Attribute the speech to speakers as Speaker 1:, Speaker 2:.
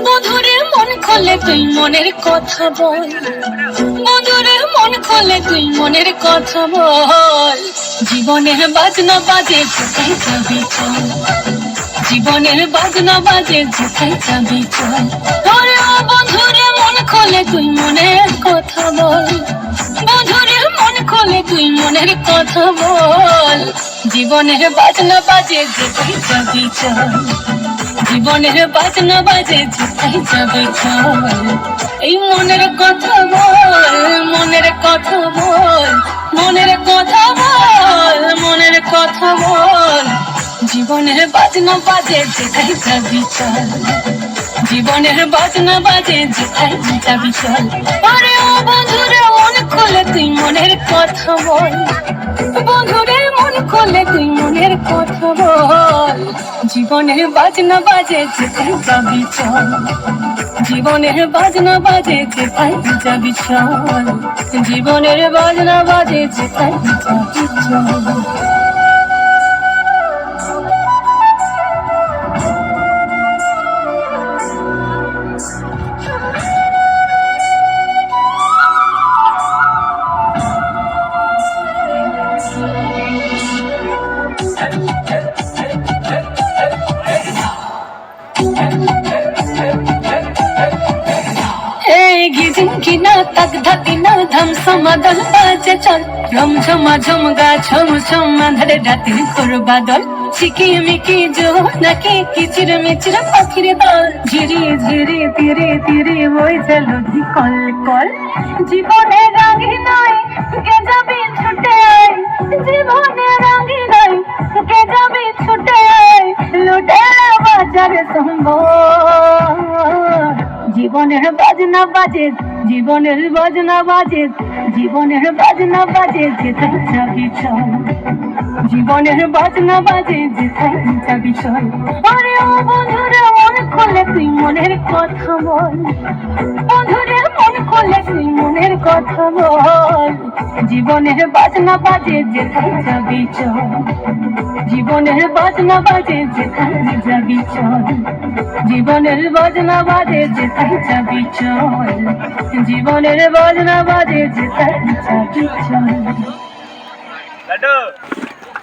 Speaker 1: বন্ধুরে মন খোলে তুই মনের কথা বল, বন্ধুরে মন খোলে তুই মনের কথা বল। জীবনের বাজনা বাজে যেথায় যাবি চল, জীবনের বাজনা বাজে যেথায় যাবি চল। ওরে ও বন্ধুরে মন খোলে তুই মনের কথা বল, বন্ধুরে মন খোলে তুই মনের কথা বল। জীবনের বাজনা বাজে যেথায় যাবি চল, জীবনের বাজনা বাজে যেথায় যাবি চল। এই মনের কথা বল, মনের কথা বল, মনের কথা বল, মনের কথা বল। জীবনের বাজনা বাজে যেথায় যাবি চল, জীবনের বাজনা বাজে যেথায় যাবি চল। আরে ও বন্ধুরে মন খোলে তুই মনের কথা বল, বন্ধুরে মন খোলে তুই মনের কথা বল। জীবনের বাজনা বাজে যেথায় যাবি চল, জীবনের বাজনা বাজে যেথায় যাবি চল, জীবনের বাজনা বাজে যেথায় যাবি চল। ঝিমকিনা তাক ধাকিনা ধাম সমাদল বাজে চল, রমঝমা ঝমগা ছম ছম আঁধারে রাতের ঘোর বাদল। ঝিকিমিকি জো নাকি কিচির মিচির পাখির দল, ঝিরি ঝিরি তীরে তীরে বই চল কল কল। জীবনে রাঙি নাই কে যাবি ছুটে আয়, জীবনে রাঙি নাই কে যাবি ছুটে আয়। লুটে বাজার সম্ভব, জীবনের বাজনা বাজে, জীবনের বাজনা বাজে, জীবনের বাজনা বাজে যেথায় যাবি চল, জীবনের বাজনা বাজে যেথায় যাবি চল। আরে ও বন্ধুরে মন খোলে তুই মনের কথা বল, বন্ধুরে মন খোলে তুই মনের কথা বল। জীবনের বাজনা বাজে যেথায় যাবি চল, জীবনের বাজনা বাজে যেথায় যাবি চল, জীবনের বাজনা বাজে যেথায় যাবি চল, জীবনের বাজনা বাজে যেথায় যাবি চল।